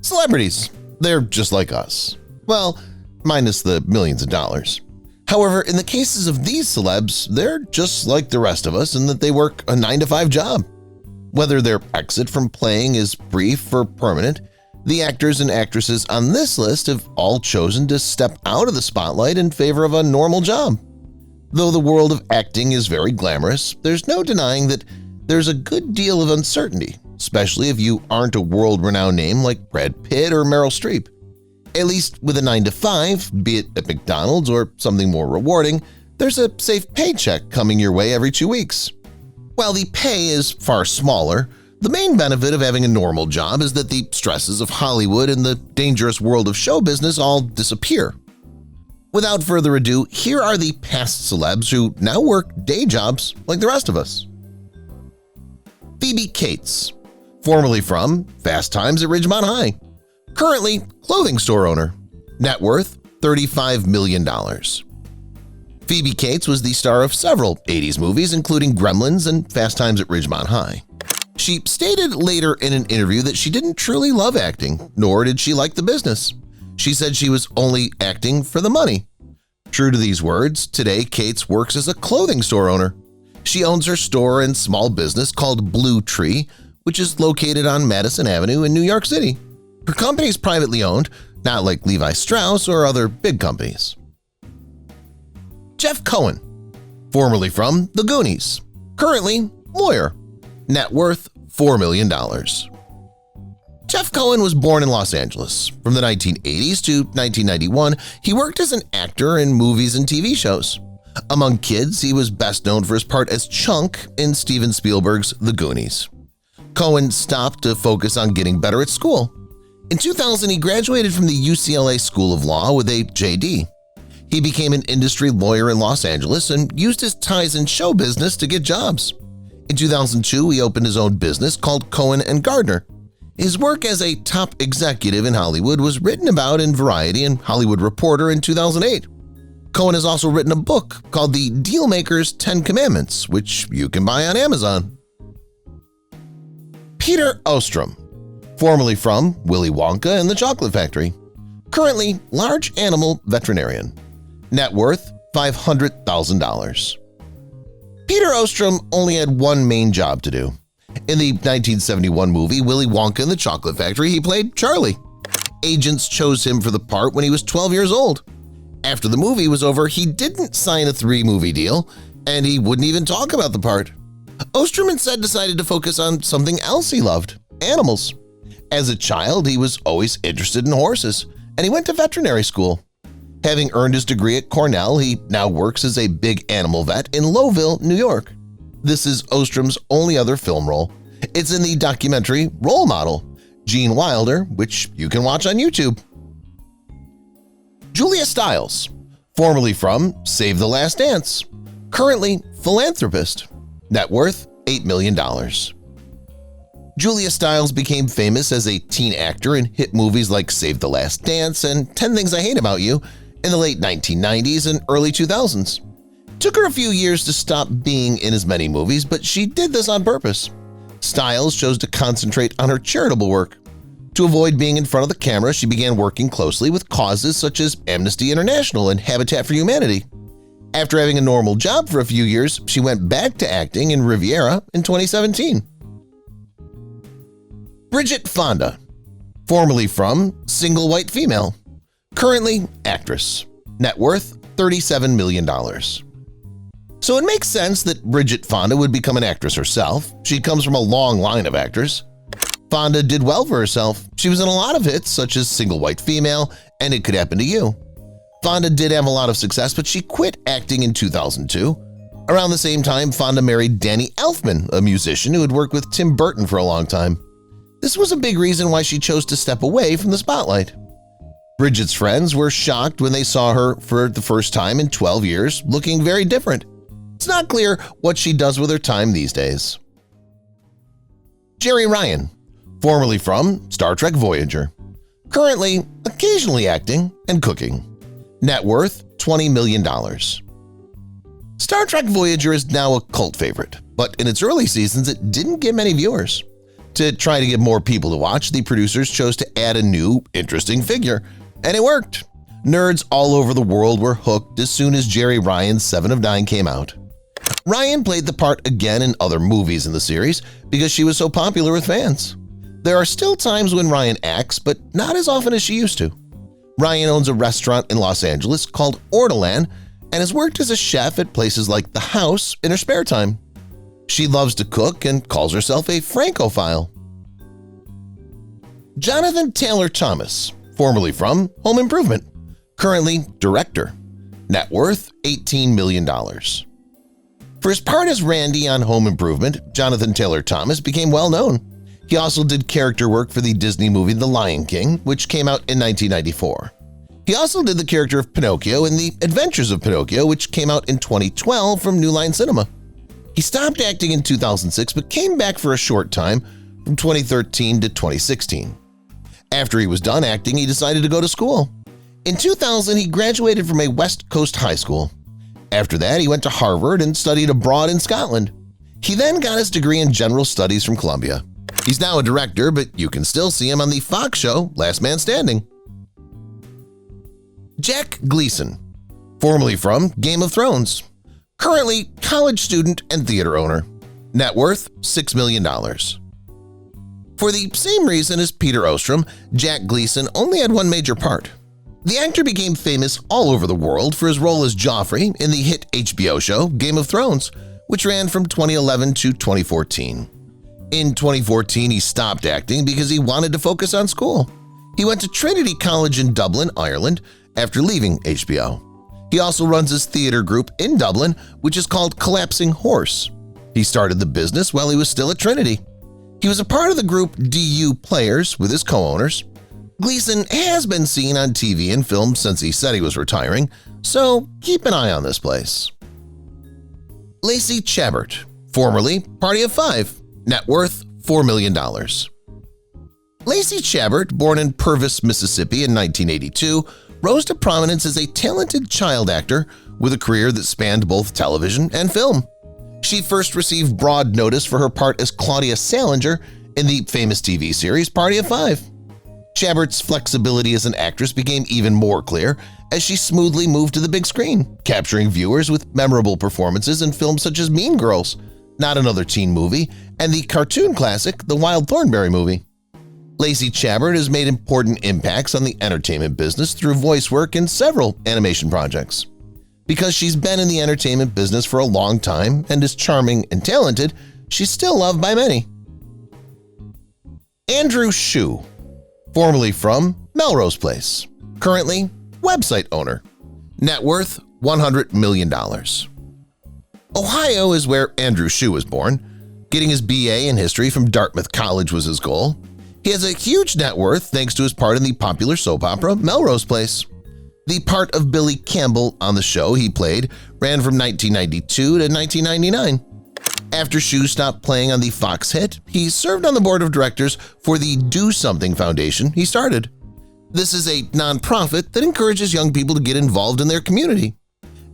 Celebrities. They're just like us. Well, minus the millions of dollars. However, in the cases of these celebs, they're just like the rest of us in that they work a 9-to-5 job. Whether their exit from playing is brief or permanent, the actors and actresses on this list have all chosen to step out of the spotlight in favor of a normal job. Though the world of acting is very glamorous, there's no denying that there's a good deal of uncertainty, especially if you aren't a world-renowned name like Brad Pitt or Meryl Streep. At least with a 9-to-5, be it at McDonald's or something more rewarding, there's a safe paycheck coming your way every 2 weeks. While the pay is far smaller, the main benefit of having a normal job is that the stresses of Hollywood and the dangerous world of show business all disappear. Without further ado, here are the past celebs who now work day jobs like the rest of us. Phoebe Kates, formerly from Fast Times at Ridgemont High. Currently, clothing store owner. Net worth $35 million. Phoebe Kates was the star of several 80s movies including Gremlins and Fast Times at Ridgemont High. She stated later in an interview that she didn't truly love acting, nor did she like the business. She said she was only acting for the money. True to these words, today Kates works as a clothing store owner. She owns her store and small business called Blue Tree, which is located on Madison Avenue in New York City. Her company is privately owned, not like Levi Strauss or other big companies. Jeff Cohen, formerly from The Goonies, currently lawyer, net worth $4 million. Jeff Cohen was born in Los Angeles. From the 1980s to 1991, he worked as an actor in movies and TV shows. Among kids, he was best known for his part as Chunk in Steven Spielberg's The Goonies. Cohen stopped to focus on getting better at school. In 2000, he graduated from the UCLA School of Law with a JD. He became an industry lawyer in Los Angeles and used his ties in show business to get jobs. In 2002, he opened his own business called Cohen & Gardner. His work as a top executive in Hollywood was written about in Variety and Hollywood Reporter in 2008. Cohen has also written a book called The Dealmaker's 10 Commandments, which you can buy on Amazon. Peter Ostrom, formerly from Willy Wonka and the Chocolate Factory, currently large animal veterinarian, net worth $500,000. Peter Ostrom only had one main job to do. In the 1971 movie Willy Wonka and the Chocolate Factory, he played Charlie. Agents chose him for the part when he was 12 years old. After the movie was over, he didn't sign a 3-movie deal, and he wouldn't even talk about the part. Ostrom instead decided to focus on something else he loved, animals. As a child, he was always interested in horses, and he went to veterinary school. Having earned his degree at Cornell, he now works as a big animal vet in Lowville, New York. This is Ostrom's only other film role. It's in the documentary Role Model, Gene Wilder, which you can watch on YouTube. Julia Stiles, formerly from Save the Last Dance, currently philanthropist, net worth $8 million. Julia Stiles became famous as a teen actor in hit movies like Save the Last Dance and 10 Things I Hate About You in the late 1990s and early 2000s. It took her a few years to stop being in as many movies, but she did this on purpose. Stiles chose to concentrate on her charitable work. To avoid being in front of the camera, she began working closely with causes such as Amnesty International and Habitat for Humanity. After having a normal job for a few years, she went back to acting in Riviera in 2017. Bridget Fonda, formerly from Single White Female, currently actress, net worth $37 million. So it makes sense that Bridget Fonda would become an actress herself. She comes from a long line of actors. Fonda did well for herself. She was in a lot of hits such as Single White Female and It Could Happen to You. Fonda did have a lot of success, but she quit acting in 2002. Around the same time, Fonda married Danny Elfman, a musician who had worked with Tim Burton for a long time. This was a big reason why she chose to step away from the spotlight. Bridget's friends were shocked when they saw her for the first time in 12 years, looking very different. It's not clear what she does with her time these days. Jerry Ryan, formerly from Star Trek Voyager, currently occasionally acting and cooking, net worth $20 million. Star Trek Voyager is now a cult favorite, but in its early seasons it didn't get many viewers. To try to get more people to watch, the producers chose to add a new, interesting figure, and it worked. Nerds all over the world were hooked as soon as Jerry Ryan's 7 of 9 came out. Ryan played the part again in other movies in the series because she was so popular with fans. There are still times when Ryan acts, but not as often as she used to. Ryan owns a restaurant in Los Angeles called Ortolan and has worked as a chef at places like The House in her spare time. She loves to cook and calls herself a Francophile. Jonathan Taylor Thomas, formerly from Home Improvement, currently director. Net worth $18 million. For his part as Randy on Home Improvement, Jonathan Taylor Thomas became well known. He also did character work for the Disney movie The Lion King, which came out in 1994. He also did the character of Pinocchio in The Adventures of Pinocchio, which came out in 2012 from New Line Cinema. He stopped acting in 2006 but came back for a short time from 2013 to 2016. After he was done acting, he decided to go to school. In 2000, he graduated from a West Coast high school. After that, he went to Harvard and studied abroad in Scotland. He then got his degree in General Studies from Columbia. He's now a director, but you can still see him on the Fox show Last Man Standing. Jack Gleeson, formerly from Game of Thrones, currently college student and theater owner. Net worth $6 million. For the same reason as Peter Ostrom, Jack Gleeson only had one major part. The actor became famous all over the world for his role as Joffrey in the hit HBO show Game of Thrones, which ran from 2011 to 2014. In 2014, he stopped acting because he wanted to focus on school. He went to Trinity College in Dublin, Ireland, after leaving HBO. He also runs his theater group in Dublin, which is called Collapsing Horse. He started the business while he was still at Trinity. He was a part of the group DU Players with his co-owners. Gleeson has been seen on TV and films since he said he was retiring, so keep an eye on this place. Lacey Chabert, formerly Party of Five, net worth $4 million. Lacey Chabert, born in Purvis, Mississippi in 1982, rose to prominence as a talented child actor with a career that spanned both television and film. She first received broad notice for her part as Claudia Salinger in the famous TV series Party of Five. Chabert's flexibility as an actress became even more clear as she smoothly moved to the big screen, capturing viewers with memorable performances in films such as Mean Girls, Not Another Teen Movie, and the cartoon classic The Wild Thornberry Movie. Lacey Chabert has made important impacts on the entertainment business through voice work in several animation projects. Because she's been in the entertainment business for a long time and is charming and talented, she's still loved by many. Andrew Shue, formerly from Melrose Place, currently website owner. Net worth $100 million. Ohio is where Andrew Shue was born. Getting his BA in history from Dartmouth College was his goal. He has a huge net worth thanks to his part in the popular soap opera Melrose Place. The part of Billy Campbell on the show he played ran from 1992 to 1999. After Shue stopped playing on the Fox hit, he served on the board of directors for the Do Something Foundation he started. This is a nonprofit that encourages young people to get involved in their community.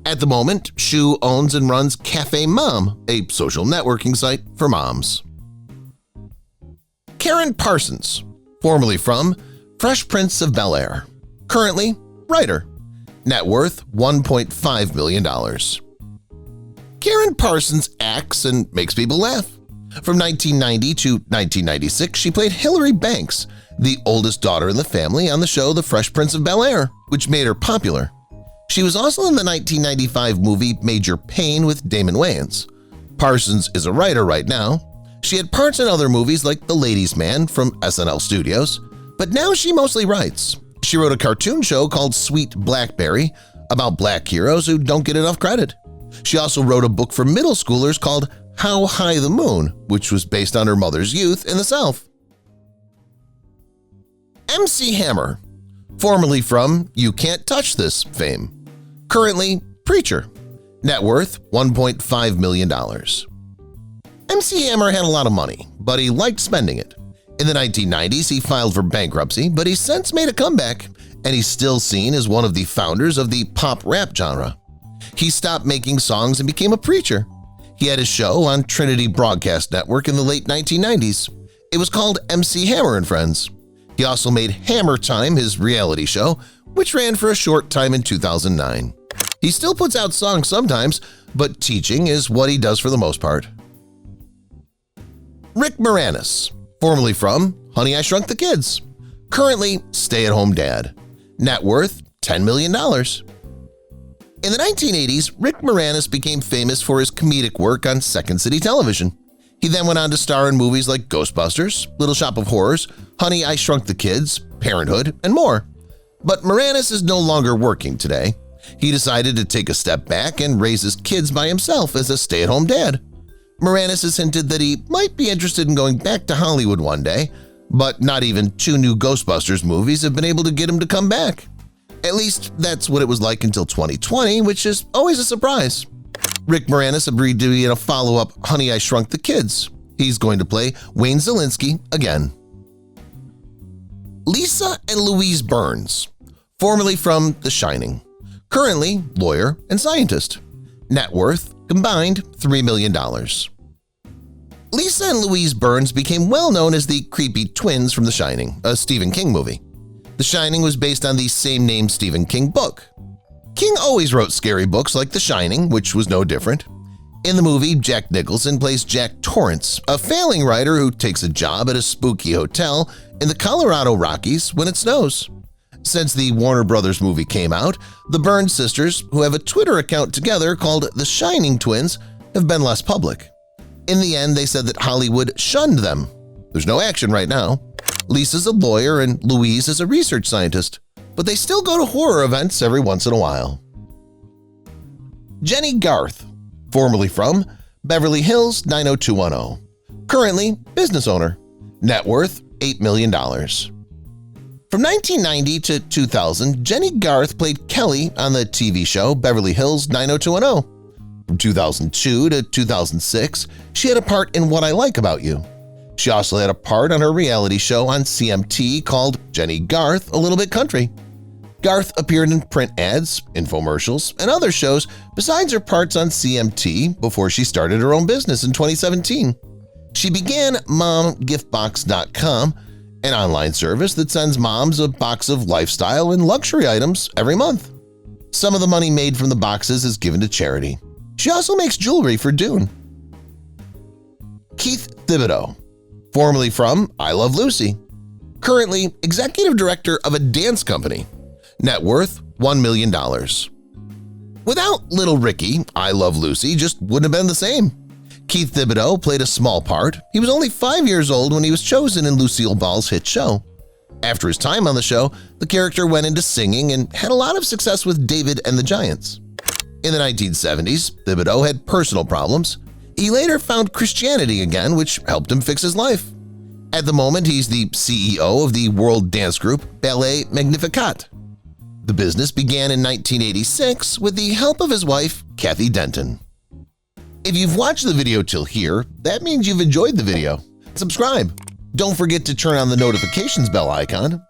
At the moment, Shue owns and runs Cafe Mom, a social networking site for moms. Karen Parsons, formerly from Fresh Prince of Bel-Air, currently writer. Net worth $1.5 million. Karen Parsons acts and makes people laugh. From 1990 to 1996, she played Hilary Banks, the oldest daughter in the family on the show The Fresh Prince of Bel-Air, which made her popular. She was also in the 1995 movie Major Payne with Damon Wayans. Parsons is a writer right now. She had parts in other movies like The Ladies' Man from SNL Studios, but now she mostly writes. She wrote a cartoon show called Sweet Blackberry about black heroes who don't get enough credit. She also wrote a book for middle schoolers called How High the Moon, which was based on her mother's youth in the South. MC Hammer, formerly from You Can't Touch This fame, currently preacher, net worth $1.5 million. MC Hammer had a lot of money, but he liked spending it. In the 1990s, he filed for bankruptcy, but he's since made a comeback, and he's still seen as one of the founders of the pop rap genre. He stopped making songs and became a preacher. He had a show on Trinity Broadcast Network in the late 1990s. It was called MC Hammer and Friends. He also made Hammer Time, his reality show, which ran for a short time in 2009. He still puts out songs sometimes, but teaching is what he does for the most part. Rick Moranis, formerly from Honey, I Shrunk the Kids. Currently, stay-at-home dad. Net worth $10 million. In the 1980s, Rick Moranis became famous for his comedic work on Second City Television. He then went on to star in movies like Ghostbusters, Little Shop of Horrors, Honey, I Shrunk the Kids, Parenthood, and more. But Moranis is no longer working today. He decided to take a step back and raise his kids by himself as a stay-at-home dad. Moranis has hinted that he might be interested in going back to Hollywood one day, but not even 2 new Ghostbusters movies have been able to get him to come back. At least that's what it was like until 2020, which is always a surprise. Rick Moranis agreed to be in a follow-up Honey, I Shrunk the Kids. He's going to play Wayne Szalinski again. Lisa and Louise Burns, formerly from The Shining. Currently lawyer and scientist. Net worth combined $3 million. Lisa and Louise Burns became well known as the creepy twins from The Shining, a Stephen King movie. The Shining was based on the same-name Stephen King book. King always wrote scary books like The Shining, which was no different. In the movie, Jack Nicholson plays Jack Torrance, a failing writer who takes a job at a spooky hotel in the Colorado Rockies when it snows. Since the Warner Brothers movie came out, the Burns sisters, who have a Twitter account together called The Shining Twins, have been less public. In the end, they said that Hollywood shunned them. There's no action right now. Lisa's a lawyer and Louise is a research scientist, but they still go to horror events every once in a while. Jenny Garth, formerly from Beverly Hills 90210. Currently business owner. Net worth $8 million. From 1990 to 2000, Jenny Garth played Kelly on the TV show Beverly Hills 90210. From 2002 to 2006, she had a part in What I Like About You. She also had a part on her reality show on CMT called Jenny Garth, A Little Bit Country. Garth appeared in print ads, infomercials, and other shows besides her parts on CMT before she started her own business in 2017. She began MomGiftBox.com, an online service that sends moms a box of lifestyle and luxury items every month. Some of the money made from the boxes is given to charity. She also makes jewelry for Dune. Keith Thibodeau, formerly from I Love Lucy. Currently executive director of a dance company. Net worth $1 million. Without Little Ricky, I Love Lucy just wouldn't have been the same. Keith Thibodeau played a small part. He was only 5 years old when he was chosen in Lucille Ball's hit show. After his time on the show, the character went into singing and had a lot of success with David and the Giants. In the 1970s, Thibodeau had personal problems. He later found Christianity again, which helped him fix his life. At the moment, he's the CEO of the world dance group Ballet Magnificat. The business began in 1986 with the help of his wife, Kathy Denton. If you've watched the video till here, that means you've enjoyed the video. Subscribe. Don't forget to turn on the notifications bell icon